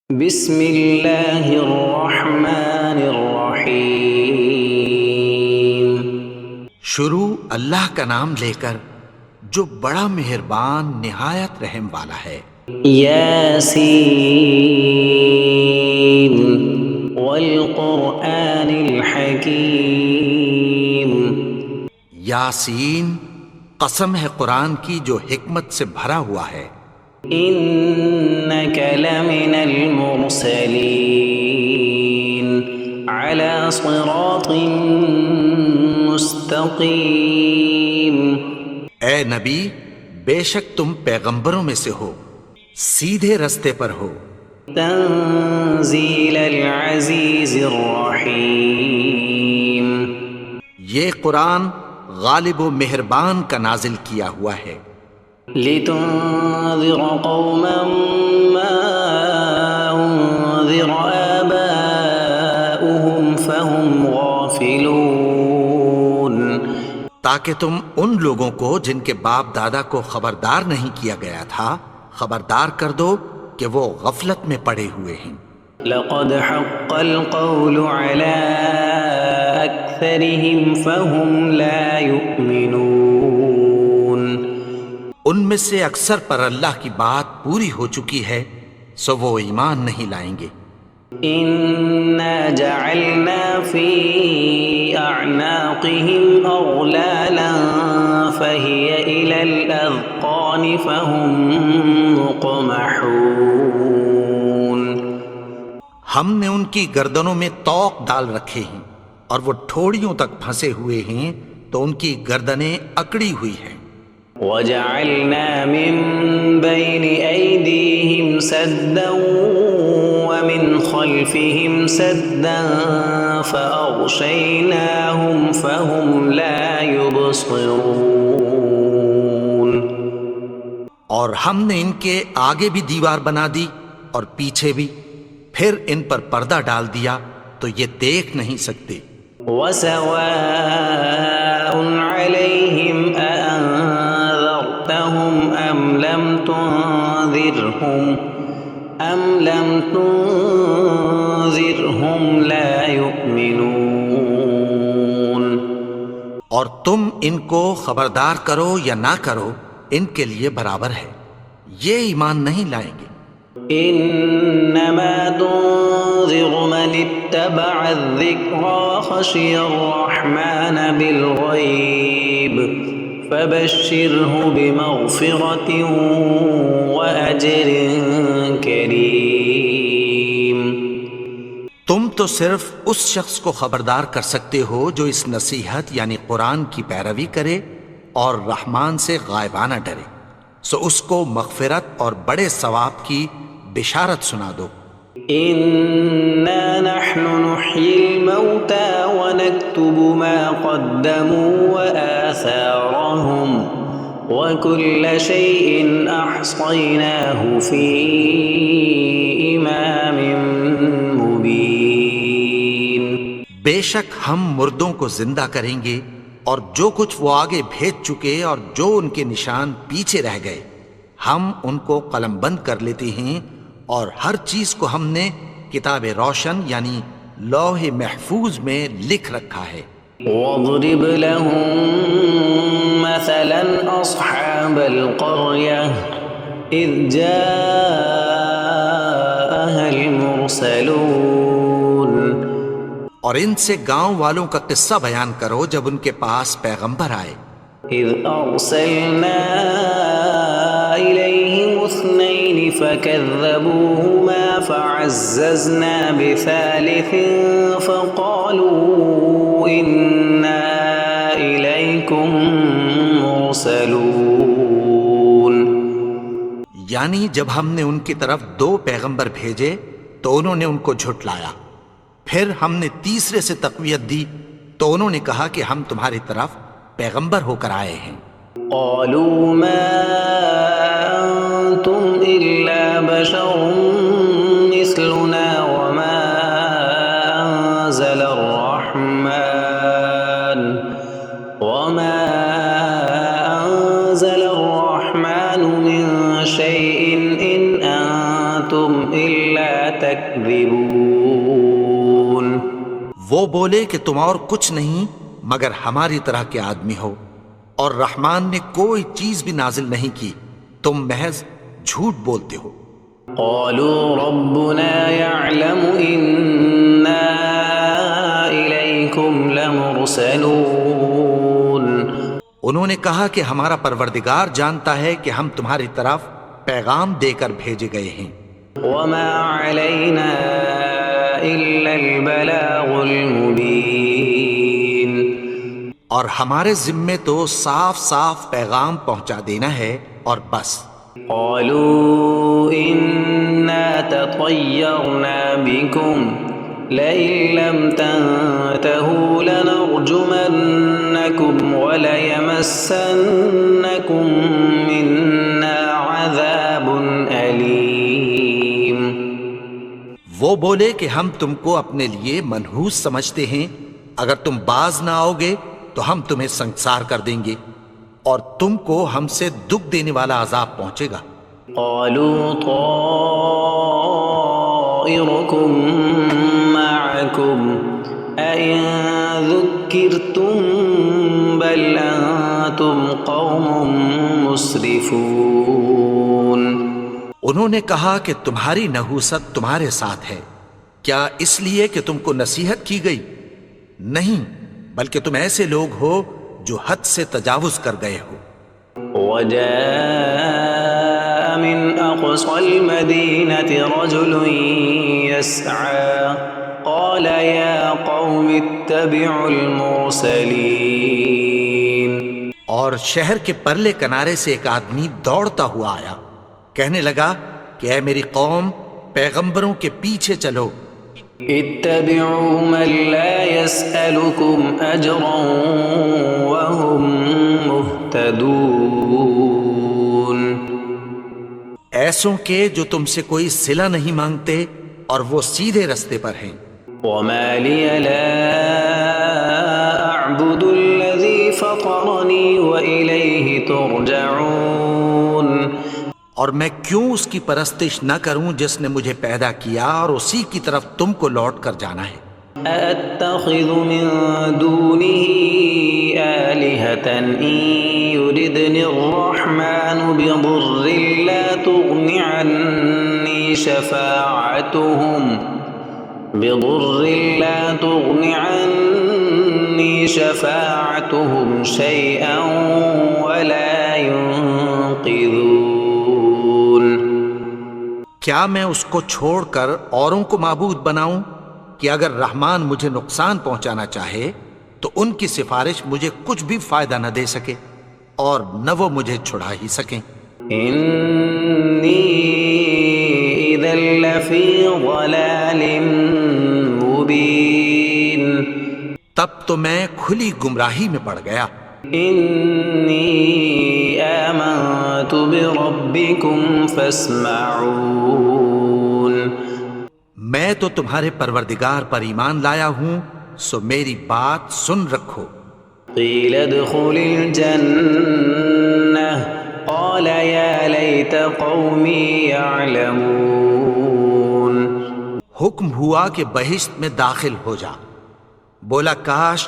بسم اللہ الرحمن الرحیم۔ شروع اللہ کا نام لے کر جو بڑا مہربان نہایت رحم والا ہے۔ یاسین والقرآن الحکیم۔ یاسین، قسم ہے قرآن کی جو حکمت سے بھرا ہوا ہے۔ انک لمن المرسلین علی صراط مستقیم۔ اے نبی، بے شک تم پیغمبروں میں سے ہو، سیدھے رستے پر ہو۔ تنزیل العزیز الرحیم۔ یہ قرآن غالب و مہربان کا نازل کیا ہوا ہے۔ لتنذر قوما ما انذر آباؤهم فهم غافلون۔ تاکہ تم ان لوگوں کو جن کے باپ دادا کو خبردار نہیں کیا گیا تھا خبردار کر دو کہ وہ غفلت میں پڑے ہوئے ہیں۔ لقد حق القول على أكثرهم فهم لا يؤمنون۔ ان میں سے اکثر پر اللہ کی بات پوری ہو چکی ہے سو وہ ایمان نہیں لائیں گے۔ إنا جعلنا في أعناقهم أغلالا فهي إلى الأذقان فهم مقمحون۔ ہم نے ان کی گردنوں میں طوق ڈال رکھے ہیں اور وہ ٹھوڑیوں تک پھنسے ہوئے ہیں تو ان کی گردنیں اکڑی ہوئی ہیں۔ وجعلنا من بين أيديهم سدا ومن خلفهم سدا فأغشيناهم فهم لا يبصرون۔ اور ہم نے ان کے آگے بھی دیوار بنا دی اور پیچھے بھی، پھر ان پر پردہ ڈال دیا تو یہ دیکھ نہیں سکتے۔ وسواء عليهم أأنذرتهم أم لم تنذرهم لا يؤمنون۔ اور تم ان کو خبردار کرو یا نہ کرو ان کے لیے برابر ہے، یہ ایمان نہیں لائیں گے۔ انما تنذر من اتبع الذکر وخشی الرحمن بالغیب فبشرہ بمغفرۃ واجر کریم۔ تم تو صرف اس شخص کو خبردار کر سکتے ہو جو اس نصیحت یعنی قرآن کی پیروی کرے اور رحمان سے غائبانہ ڈرے، سو اس کو مغفرت اور بڑے ثواب کی بشارت سنا دو۔ انا نحن نحيي الموتى ونكتب ما قدموا وآثارهم وكل شيء احصيناه في امام مبين۔ بے شک ہم مردوں کو زندہ کریں گے اور جو کچھ وہ آگے بھیج چکے اور جو ان کے نشان پیچھے رہ گئے ہم ان کو قلم بند کر لیتے ہیں، اور ہر چیز کو ہم نے کتاب روشن یعنی لوح محفوظ میں لکھ رکھا ہے۔ واضرب لهم مثلا اصحاب القرية اذ جاءها المرسلون۔ اور ان سے گاؤں والوں کا قصہ بیان کرو جب ان کے پاس پیغمبر آئے۔ اذ ارسلنا الیہم اثنین فکذبوہما فعززنا بثالث فقالوا انا الیکم مرسلون۔ یعنی جب ہم نے ان کی طرف 2 پیغمبر بھیجے تو انہوں نے ان کو جھٹلایا، پھر ہم نے تیسرے سے تقویت دی تو انہوں نے کہا کہ ہم تمہاری طرف پیغمبر ہو کر آئے ہیں۔ قالوا ما انتم الا بشر مثلنا وما انزل الرحمن من شيء ان انتم الا تكذبون وہ بولے کہ تم اور کچھ نہیں مگر ہماری طرح کے آدمی ہو، اور رحمان نے کوئی چیز بھی نازل نہیں کی، تم محض جھوٹ بولتے ہو۔ قالوا ربنا يعلم إنا إليكم لمرسلون انہوں نے کہا کہ ہمارا پروردگار جانتا ہے کہ ہم تمہاری طرف پیغام دے کر بھیجے گئے ہیں، وما علينا إلا البلاغ المبين اور ہمارے ذمے تو صاف صاف پیغام پہنچا دینا ہے اور بس۔ قالوا إنا تطيرنا بكم لئن لم تنتهوا لنرجمنكم وليمسنكم منا عذاب أليم وہ بولے کہ ہم تم کو اپنے لیے منحوس سمجھتے ہیں، اگر تم باز نہ آؤ گے تو ہم تمہیں سنگسار کر دیں گے اور تم کو ہم سے دکھ دینے والا عذاب پہنچے گا۔ قالوا طائركم معكم أئن ذكرتم بل أنتم قوم مسرفون انہوں نے کہا کہ تمہاری نحوست تمہارے ساتھ ہے، کیا اس لیے کہ تم کو نصیحت کی گئی؟ نہیں، بلکہ تم ایسے لوگ ہو جو حد سے تجاوز کر گئے ہو۔ وجاء من أقصى المدينة رجل يسعى قال يا قوم اتبعوا المرسلين اور شہر کے پرلے کنارے سے ایک آدمی دوڑتا ہوا آیا، کہنے لگا کہ اے میری قوم، پیغمبروں کے پیچھے چلو۔ اتبعوا من لا يسألكم أجرا وهم مهتدون ایسوں کے جو تم سے کوئی صلہ نہیں مانگتے اور وہ سیدھے رستے پر ہیں۔ وما لي لا أعبد الذي فطرني وإليه ترجعون اور میں کیوں اس کی پرستش نہ کروں جس نے مجھے پیدا کیا اور اسی کی طرف تم کو لوٹ کر جانا ہے۔ أأتخذ من دونه آلهة إن يردني الرحمن بضر لا تغن عني شفاعتهم شيئا ولا ينقذون کیا میں اس کو چھوڑ کر اوروں کو معبود بناؤں کہ اگر رحمان مجھے نقصان پہنچانا چاہے تو ان کی سفارش مجھے کچھ بھی فائدہ نہ دے سکے اور نہ وہ مجھے چھڑا ہی سکیں۔ إني إذا لفي ضلال مبين تب تو میں کھلی گمراہی میں پڑ گیا۔ إني آمنت بربكم فاسمعون میں تو تمہارے پروردگار پر ایمان لایا ہوں، سو میری بات سن رکھو۔ قيل ادخل الجنة قال يا ليت قومي يعلمون حکم ہوا کہ بہشت میں داخل ہو جا، بولا کاش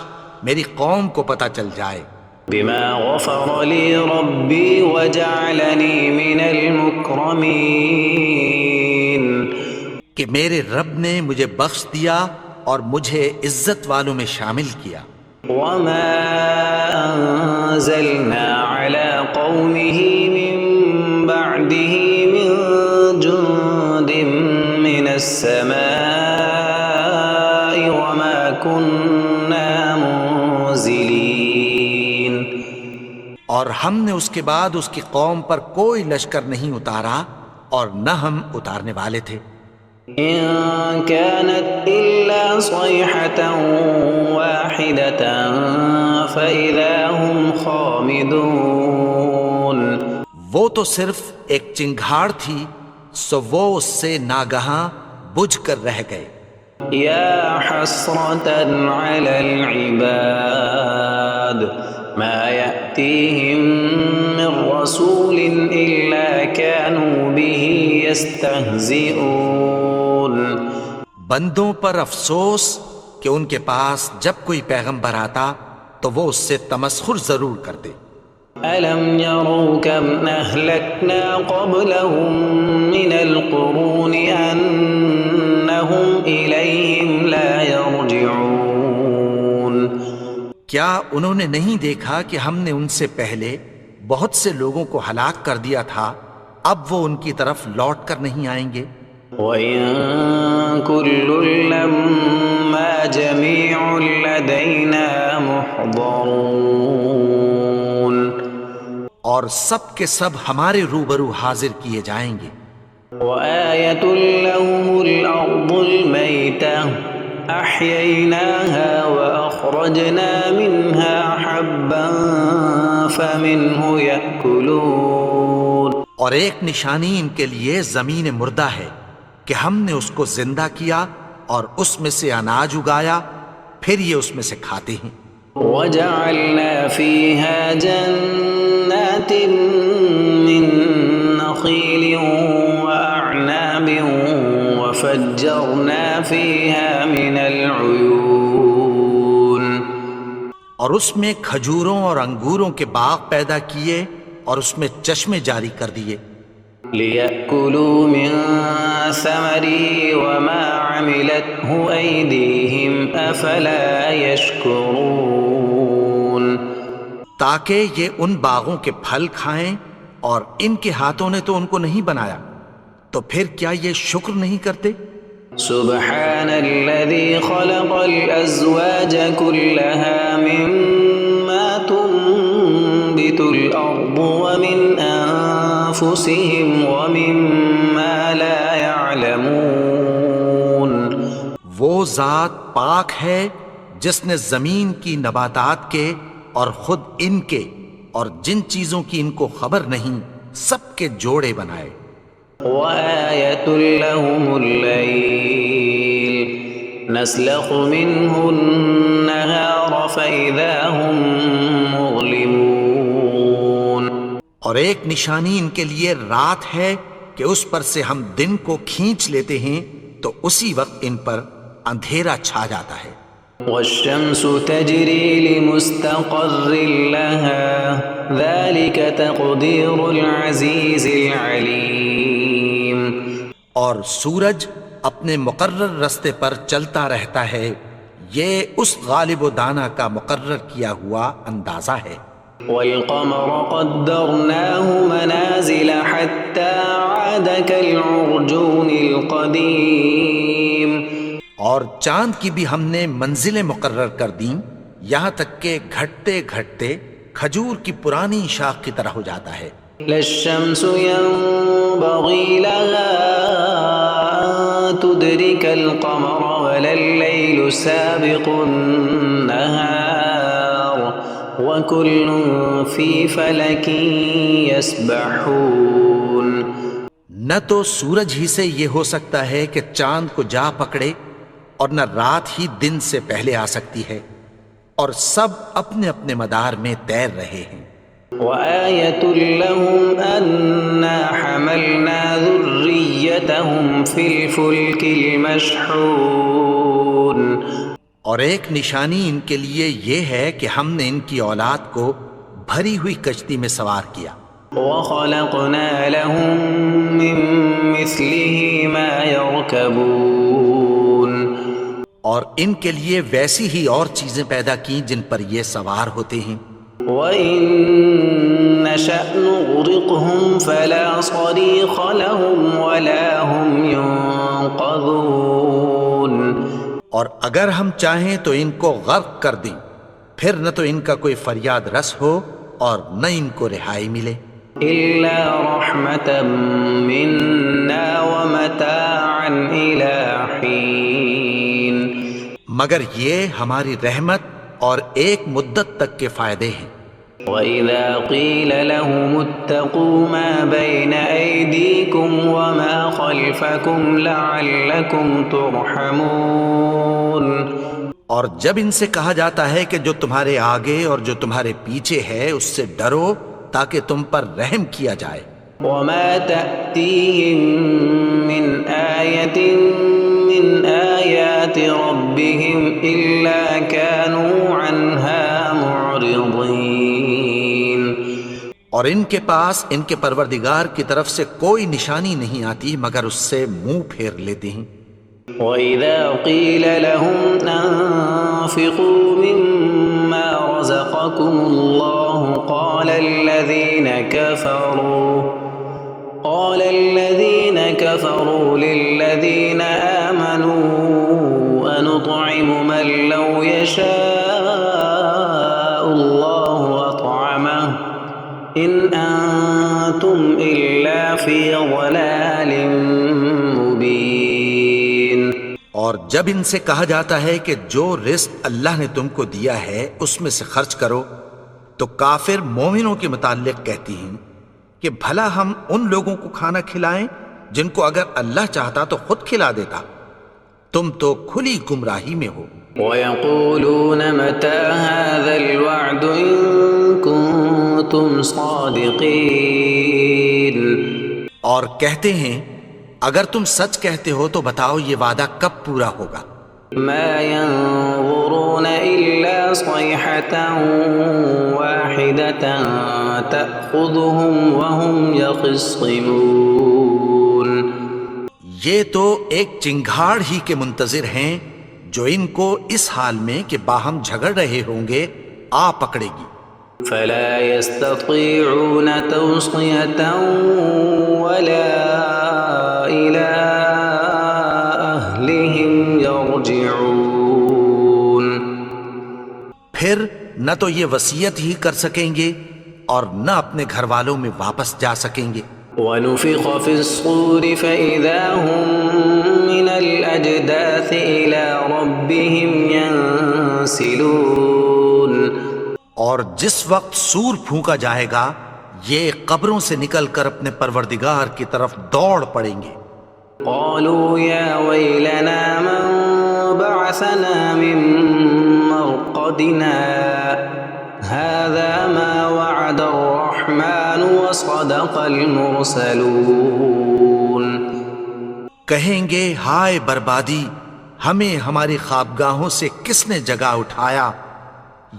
میری قوم کو پتہ چل جائے۔ بما غفر لي ربي وجعلني من المكرمين کہ میرے رب نے مجھے بخش دیا اور مجھے عزت والوں میں شامل کیا۔ وما أنزلنا على قومه من بعده من جند من السماء وما كنا منزلين اور ہم نے اس کے بعد اس کی قوم پر کوئی لشکر نہیں اتارا اور نہ ہم اتارنے والے تھے۔ إن كانت إلا صيحة واحدة فإذا هم خامدون وہ تو صرف ایک چنگھاڑ تھی، سو وہ اس سے ناگہاں بجھ کر رہ گئے۔ يا حسرة على العباد ما يأتيهم من رسول إلا كانوا به يستهزئون بندوں پر افسوس کہ ان کے پاس جب کوئی پیغمبر آتا تو وہ اس سے تمسخر ضرور کرتے۔ ألم يروا كم أهلكنا قبلهم من القرون أنهم إليهم لا يرجعون کیا انہوں نے نہیں دیکھا کہ ہم نے ان سے پہلے بہت سے لوگوں کو ہلاک کر دیا تھا، اب وہ ان کی طرف لوٹ کر نہیں آئیں گے؟ وَإِن كُلٌّ لَّمَّا جَمِيعٌ لَّدَيْنَا مُحْضَرُونَ اور سب کے سب ہمارے روبرو حاضر کیے جائیں گے۔ وَآيَةٌ لَّهُمُ الْأَرْضُ الْمَيْتَةُ أَحْيَيْنَاهَا وَأَخْرَجْنَا مِنْهَا حَبًّا فَمِنْهُ يَأْكُلُونَ اور ایک نشانی ان کے لیے زمین مردہ ہے کہ ہم نے اس کو زندہ کیا اور اس میں سے اناج اگایا، پھر یہ اس میں سے کھاتے ہیں۔ وَجَعَلْنَا فِيهَا جَنَّاتٍ مِّن نَّخِيلٍ وَأَعْنَابٍ وَفَجَّرْنَا فِيهَا مِنَ الْعُيُونِ اور اس میں کھجوروں اور انگوروں کے باغ پیدا کیے اور اس میں چشمے جاری کر دیے، لِيَأْكُلُوا مِن ثَمَرِهِ وَمَا عَمِلَتْهُ أَيْدِيهِمْ أَفَلَا يَشْكُرُونَ تاکہ یہ ان باغوں کے پھل کھائیں، اور ان کے ہاتھوں نے تو ان کو نہیں بنایا، تو پھر کیا یہ شکر نہیں کرتے؟ سبحان الذي خلق الأزواج كلها مما تنبت الأرض ومن أنفسهم ومما لا يعلمون وہ ذات پاک ہے جس نے زمین کی نباتات کے اور خود ان کے اور جن چیزوں کی ان کو خبر نہیں سب کے جوڑے بنائے۔ وآية لهم الليل نسلخ منه النهار فإذا هم مظلمون اور ایک نشانی ان کے لیے رات ہے کہ اس پر سے ہم دن کو کھینچ لیتے ہیں تو اسی وقت ان پر اندھیرا چھا جاتا ہے۔ والشمس تجري لمستقر لها ذلك تقدير العزيز العليم اور سورج اپنے مقرر رستے پر چلتا رہتا ہے، یہ اس غالب و دانا کا مقرر کیا ہوا اندازہ ہے۔ والقمر قدرناه منازل حتى عاد كالعرجون القديم اور چاند کی بھی ہم نے منزلیں مقرر کر دیں، یہاں تک کہ گھٹتے گھٹتے کھجور کی پرانی شاخ کی طرح ہو جاتا ہے۔ لا الشمس ينبغي لها أن تدرك القمر ولا الليل سابق النهار وكل في فلك يسبحون نہ تو سورج ہی سے یہ ہو سکتا ہے کہ چاند کو جا پکڑے، اور نہ رات ہی دن سے پہلے آ سکتی ہے، اور سب اپنے اپنے مدار میں تیر رہے ہیں۔ وآية لهم أنا حملنا ذريتهم في الفلك المشحون اور ایک نشانی ان کے لیے یہ ہے کہ ہم نے ان کی اولاد کو بھری ہوئی کشتی میں سوار کیا۔ وخلقنا لهم من مثله ما يركبون اور ان کے لیے ویسی ہی اور چیزیں پیدا کی جن پر یہ سوار ہوتے ہیں۔ وَإِن نَّشَأْ نُغْرِقْهُمْ فَلَا صَرِيخَ لَهُمْ وَلَا هُمْ يُنقَذُونَ اور اگر ہم چاہیں تو ان کو غرق کر دیں، پھر نہ تو ان کا کوئی فریاد رس ہو اور نہ ان کو رہائی ملے۔ إِلَّا رَحْمَةً مِّنَّا وَمَتَاعًا إِلَىٰ حِينٍ مگر یہ ہماری رحمت اور ایک مدت تک کے فائدے ہیں۔ وَإِذَا قِيلَ لَهُمُ اتَّقُوا مَا بَيْنَ أَيْدِيكُمْ وَمَا خَلْفَكُمْ لَعَلَّكُمْ تُرْحَمُونَ اور جب ان سے کہا جاتا ہے کہ جو تمہارے آگے اور جو تمہارے پیچھے ہے اس سے ڈرو تاکہ تم پر رحم کیا جائے۔ وما تأتيهم من آية من آيات ربهم إلا كانوا عنها معرضين۔ اور ان کے پاس ان کے پروردگار کی طرف سے کوئی نشانی نہیں آتی مگر اس سے منہ پھیر لیتے ہیں۔ وَإِذَا قِيلَ لَهُمْ أَنفِقُوا مِمَّا رَزَقَكُمُ اللَّهُ قَالَ الَّذِينَ كَفَرُوا لِلَّذِينَ آمَنُوا أَنُطْعِمُ مَن لَّوْ يَشَاءُ اللَّهُ أَطْعَمَهُ إِنْ أَنتُمْ إِلَّا فِي ضَلَالٍ مُّبِينٍ۔ اور جب ان سے کہا جاتا ہے کہ جو رزق اللہ نے تم کو دیا ہے اس میں سے خرچ کرو، تو کافر مومنوں کے متعلق کہتی ہیں کہ بھلا ہم ان لوگوں کو کھانا کھلائیں جن کو اگر اللہ چاہتا تو خود کھلا دیتا، تم تو کھلی گمراہی میں ہو۔ وَيَقُولُونَ مَتَى هَذَا الْوَعْدُ إِن كُنتُمْ صَادِقِينَ۔ اور کہتے ہیں اگر تم سچ کہتے ہو تو بتاؤ یہ وعدہ کب پورا ہوگا؟ مَا يَنظُرُونَ إِلَّا صَيْحَةً وَاحِدَةً تَأْخُذُهُمْ وَهُمْ يَخِصِّمُونَ۔ یہ تو ایک چنگھاڑ ہی کے منتظر ہیں جو ان کو اس حال میں کہ باہم جھگڑ رہے ہوں گے آ پکڑے گی۔ فَلَا يَسْتَطِيعُونَ تَوْصِيَةً وَلَا إِلَىٰ أَهْلِهِمْ يَرْجِعُونَ۔ پھر نہ تو یہ وصیت ہی کر سکیں گے اور نہ اپنے گھر والوں میں واپس جا سکیں گے۔ وَنُفِخَ فِي الصُّورِ فَإِذَا هُم مِّنَ الْأَجْدَاثِ إِلَىٰ رَبِّهِمْ يَنسِلُونَ۔ اور جس وقت سور پھونکا جائے گا یہ قبروں سے نکل کر اپنے پروردگار کی طرف دوڑ پڑیں گے۔ قالوا يا ويلنا من بعثنا من مرقدنا هذا ما وعد الرحمن وصدق المرسلون۔ کہیں گے ہائے بربادی، ہمیں ہماری خوابگاہوں سے کس نے جگا اٹھایا؟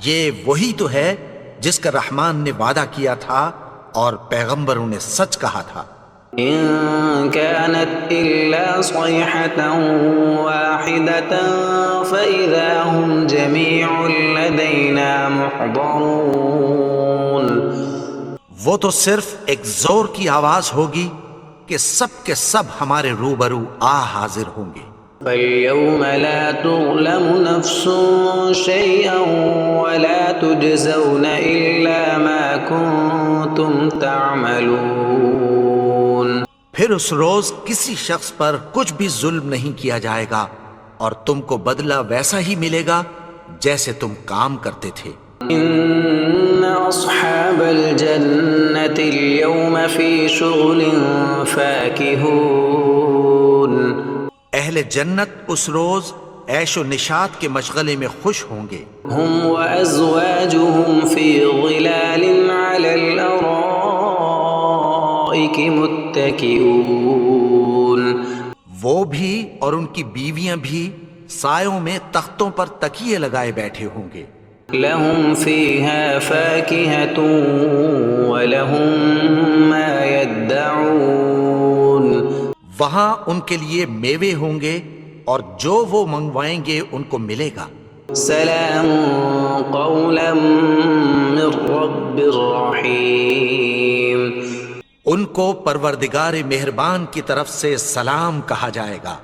یہ وہی تو ہے جس کا رحمان نے وعدہ کیا تھا اور پیغمبروں نے سچ کہا تھا۔ إن كانت إلا صيحة واحدة فإذا هم جميع لدينا محضرون۔ وہ تو صرف ایک زور کی آواز ہوگی کہ سب کے سب ہمارے روبرو حاضر ہوں گے۔ فَالْيَوْمَ لَا تُظْلَمُ نَفْسٌ شَيْئًا وَلَا تُجْزَوْنَ إِلَّا مَا كُنتُمْ تَعْمَلُونَ۔ پھر اس روز کسی شخص پر کچھ بھی ظلم نہیں کیا جائے گا اور تم کو بدلہ ویسا ہی ملے گا جیسے تم کام کرتے تھے۔ إِنَّ أَصْحَابَ الْجَنَّةِ الْيَوْمَ فِي شُغُلٍ فَاكِهُونَ۔ اہل جنت اس روز عیش و نشاط کے مشغلے میں خوش ہوں گے۔ هُمْ وَأَزْوَاجُهُمْ فِي ظِلَالٍ عَلَى الْأَرَائِكِ مُتَّكِئُونَ۔ وہ بھی اور ان کی بیویاں بھی سایوں میں تختوں پر تکیے لگائے بیٹھے ہوں گے۔ لَهُمْ فِيهَا فَاكِهَةٌ وَلَهُمْ مَا يَدَّعُونَ۔ وہاں ان کے لیے میوے ہوں گے اور جو وہ منگوائیں گے ان کو ملے گا۔ سلام قولا من رب رحیم۔ ان کو پروردگار مہربان کی طرف سے سلام کہا جائے گا۔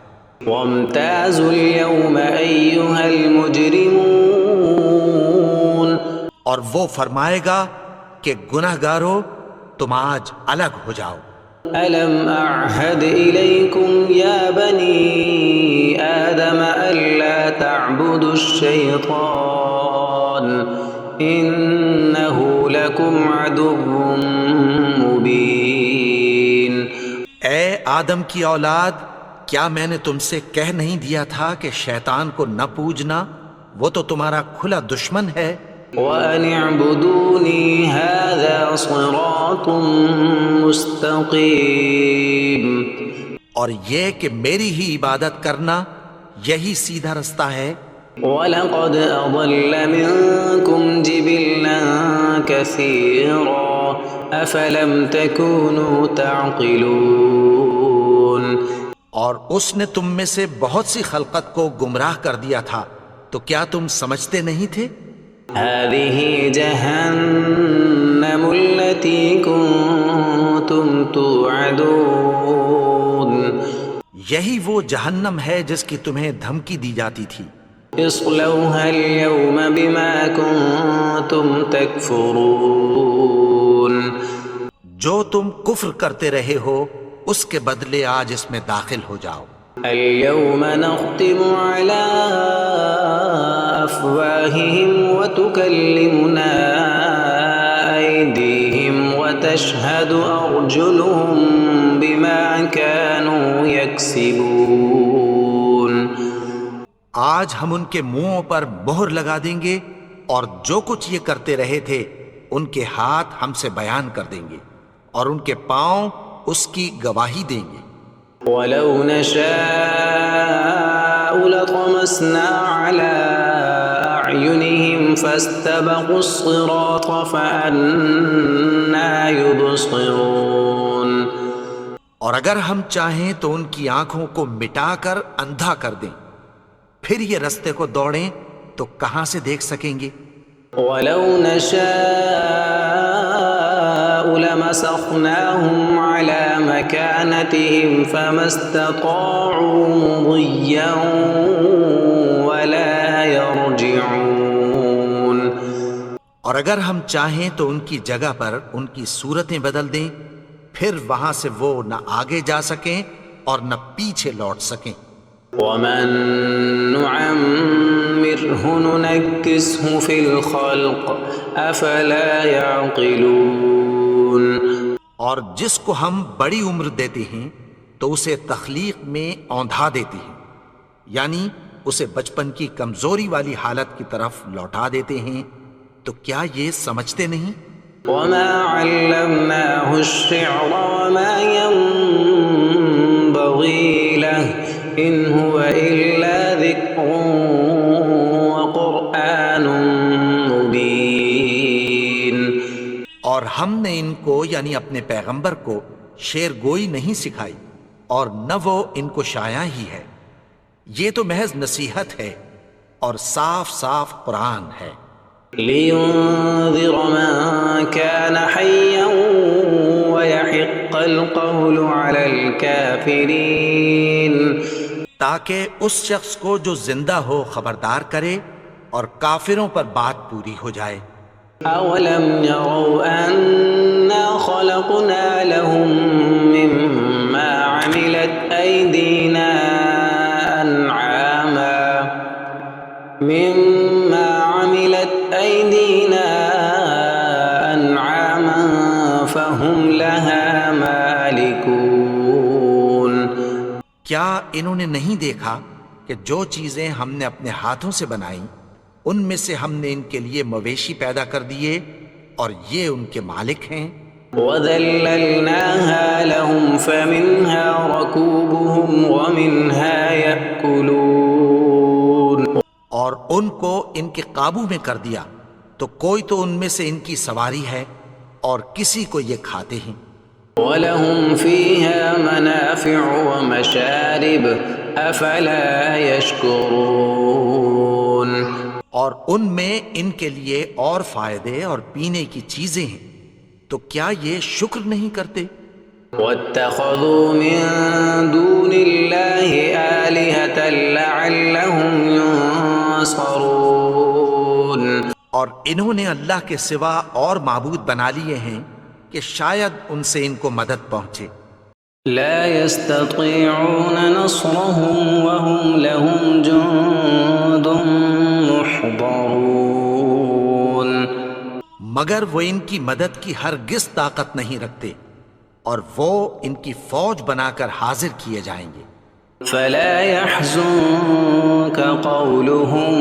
وامتازوا اليوم ایھا المجرمون۔ اور وہ فرمائے گا کہ گنہگارو تم آج الگ ہو جاؤ۔ ألم أعهد إليكم يا بني آدم ألا تعبدوا الشيطان إنه لكم عدو مبين۔ اے آدم کی اولاد، کیا میں نے تم سے کہہ نہیں دیا تھا کہ شیطان کو نہ پوجنا؟ وہ تو تمہارا کھلا دشمن ہے. وَأَنِ اعْبُدُونِي هَذَا صِرَاطٌ مُسْتَقِيمٌ. اور یہ کہ میری ہی عبادت کرنا یہی سیدھا رستہ ہے. وَلَقَدْ أَضَلَّ مِنكُمْ جِبِلًّا كَثِيرًا أَفَلَمْ تَكُونُوا تَعْقِلُونَ. اور اس نے تم میں سے بہت سی خلقت کو گمراہ کر دیا تھا، تو کیا تم سمجھتے نہیں تھے؟ هَذِهِ جَهَنَّمُ الَّتِي كُنتُمْ تُوعَدُونَ. یہی وہ جہنم ہے جس کی تمہیں دھمکی دی جاتی تھی. اصلوها اليوم بما كنتم تكفرون. جو تم کفر کرتے رہے ہو اس کے بدلے آج اس میں داخل ہو جاؤ. اليوم نختم على أفواههم وتكلمنا أيديهم وتشهد أرجلهم بما كانوا يكسبون. آج ہم ان کے منہوں پر مہر لگا دیں گے اور جو کچھ یہ کرتے رہے تھے ان کے ہاتھ ہم سے بیان کر دیں گے اور ان کے پاؤں اس کی گواہی دیں گے. وَلَوْ نَشَاءُ لَطَمَسْنَا عَلَىٰ أَعْيُنِهِمْ فَاسْتَبَقُوا الصِّرَاطَ فَأَنَّىٰ يُبْصِرُونَ. اور اگر ہم چاہیں تو ان کی آنکھوں کو مٹا کر اندھا کر دیں، پھر یہ رستے کو دوڑیں تو کہاں سے دیکھ سکیں گے؟ وَلَوْ نَشَاءُ لَمَسَخْنَاهُمْ عَلَىٰ مَكَانَتِهِمْ فَمَا اسْتَطَاعُوا مُضِيًّا وَلَا يَرْجِعُونَ. اور اگر ہم چاہیں تو ان کی جگہ پر ان کی صورتیں بدل دیں، پھر وہاں سے وہ نہ آگے جا سکیں اور نہ پیچھے لوٹ سکیں. وَمَن نُعَمِّرْهُ نُنَكِّسْهُ فِي الْخَلْقِ أَفَلَا يَعْقِلُونَ. اور جس کو ہم بڑی عمر دیتے ہیں تو اسے تخلیق میں اوندھا دیتے ہیں، یعنی اسے بچپن کی کمزوری والی حالت کی طرف لوٹا دیتے ہیں. تو کیا یہ سمجھتے نہیں؟ وَمَا عَلَّمْنَاهُ الشِّعْرَ وَمَا يَنبَغِي لَهُ إِنْ هُوَ إِلَّا ذِكْرٌ وَقُرْآنٌ مُبِينٌ. اور ہم نے ان کو یعنی اپنے پیغمبر کو شعر گوئی نہیں سکھائی اور نہ وہ ان کو شایع ہی ہے. یہ تو محض نصیحت ہے اور صاف صاف قرآن ہے. لِيُنذِرَ مَن كَانَ حَيًّا وَيَحِقَّ الْقَوْلُ عَلَى الْكَافِرِينَ. تاکہ اس شخص کو جو زندہ ہو خبردار کرے اور کافروں پر بات پوری ہو جائے. أَوَلَمْ يَرَوْا أَنَّا خَلَقْنَا لَهُم مِّمَّا عَمِلَتْ أَيْدِينَا أَنْعَامًا فَهُمْ لَهَا مَالِكُونَ. کیا انہوں نے نہیں دیکھا کہ جو چیزیں ہم نے اپنے ہاتھوں سے بنائیں ان میں سے ہم نے ان کے لیے مویشی پیدا کر دیے اور یہ ان کے مالک ہیں. وَذَلَّلْنَاهَا لَهُمْ فَمِنْهَا رَكُوبُهُمْ وَمِنْهَا يَأْكُلُونَ. اور ان کو ان کے قابو میں کر دیا تو کوئی تو ان میں سے ان کی سواری ہے اور کسی کو یہ کھاتے ہیں. وَلَهُمْ فِيهَا مَنَافِعُ وَمَشَارِبُ أَفَلَا يَشْكُرُونَ. اور ان میں ان کے لیے اور فائدے اور پینے کی چیزیں ہیں، تو کیا یہ شکر نہیں کرتے؟ وَاتَّخَذُوا مِن دُونِ اللَّهِ آلِهَةً لَعَلَّهُمْ يُنصَرُونَ. اور انہوں نے اللہ کے سوا اور معبود بنا لیے ہیں کہ شاید ان سے ان کو مدد پہنچے. لا يستطيعون نصرهم وهم لهم جند محضرون. مگر وہ ان کی مدد کی ہرگز طاقت نہیں رکھتے اور وہ ان کی فوج بنا کر حاضر کیے جائیں گے. فلا يحزنك قولهم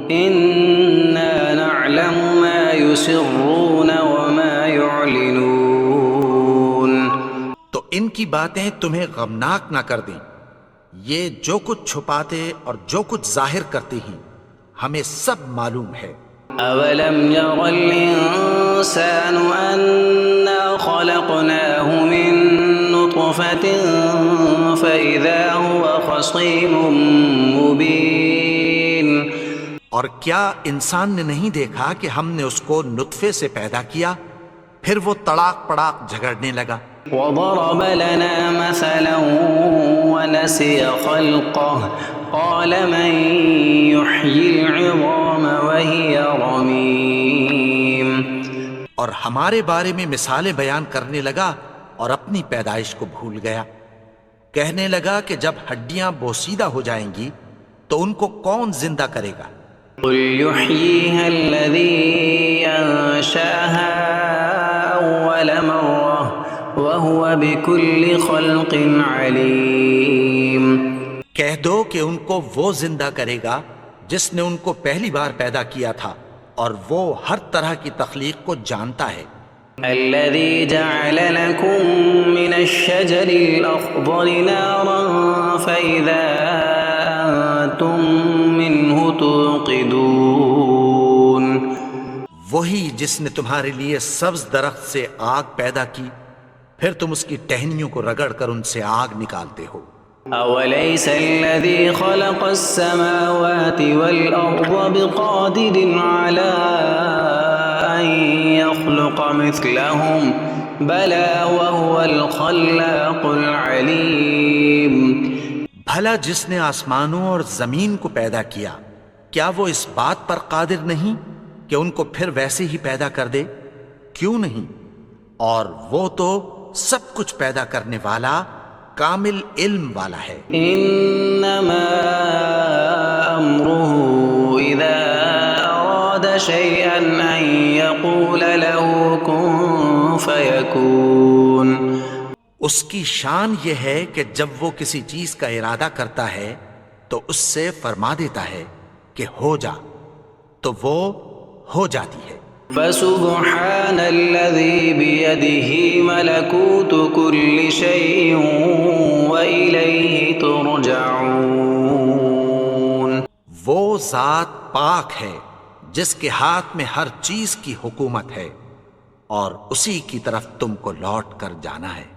إنا نعلم ما يسرون وما يعلنون. تو ان کی باتیں تمہیں غمناک نہ کر دیں، یہ جو کچھ چھپاتے اور جو کچھ ظاہر کرتے ہیں ہمیں سب معلوم ہے۔ أولم ير الإنسان أنا خلقناه من نطفة فإذا هو خصيم مبين. اور کیا انسان نے نہیں دیکھا کہ ہم نے اس کو نطفے سے پیدا کیا پھر وہ تڑاک پڑاک جھگڑنے لگا۔ وضرب لنا مثلا ونسي خلقه قال من يحيي العظام وهي رميم. اور ہمارے بارے میں مثالیں بیان کرنے لگا اور اپنی پیدائش کو بھول گیا، کہنے لگا کہ جب ہڈیاں بوسیدہ ہو جائیں گی تو ان کو کون زندہ کرے گا؟ قل يحييها الذي أنشأها أول مرة وهو بكل خلق عليم. کہہ دو کہ ان کو وہ زندہ کرے گا جس نے ان کو پہلی بار پیدا کیا تھا اور وہ ہر طرح کی تخلیق کو جانتا ہے۔ الذي جعل لكم من الشجر الأخضر نارا فإذا أنتم منه توقدون. وہی جس نے تمہارے لیے سبز درخت سے آگ پیدا کی پھر تم اس کی ٹہنیوں کو رگڑ کر ان سے آگ نکالتے ہو۔ أوليس الذي خلق السماوات والأرض بقادر على أن يخلق مثلهم بلى وهو الخلاق العليم. بھلا جس نے آسمانوں اور زمین کو پیدا کیا کیا وہ اس بات پر قادر نہیں کہ ان کو پھر ویسے ہی پیدا کر دے؟ کیوں نہیں؟ اور وہ تو سب کچھ پیدا کرنے والا کامل علم والا ہے۔ انما امره اذا اراد شيئا ان يقول له كن فيكون. اس کی شان یہ ہے کہ جب وہ کسی چیز کا ارادہ کرتا ہے تو اس سے فرما دیتا ہے کہ ہو جا، تو وہ ہو جاتی ہے۔ فسبحان الذي بيده ملكوت كل شيء وإليه ترجعون. وہ ذات پاک ہے جس کے ہاتھ میں ہر چیز کی حکومت ہے اور اسی کی طرف تم کو لوٹ کر جانا ہے۔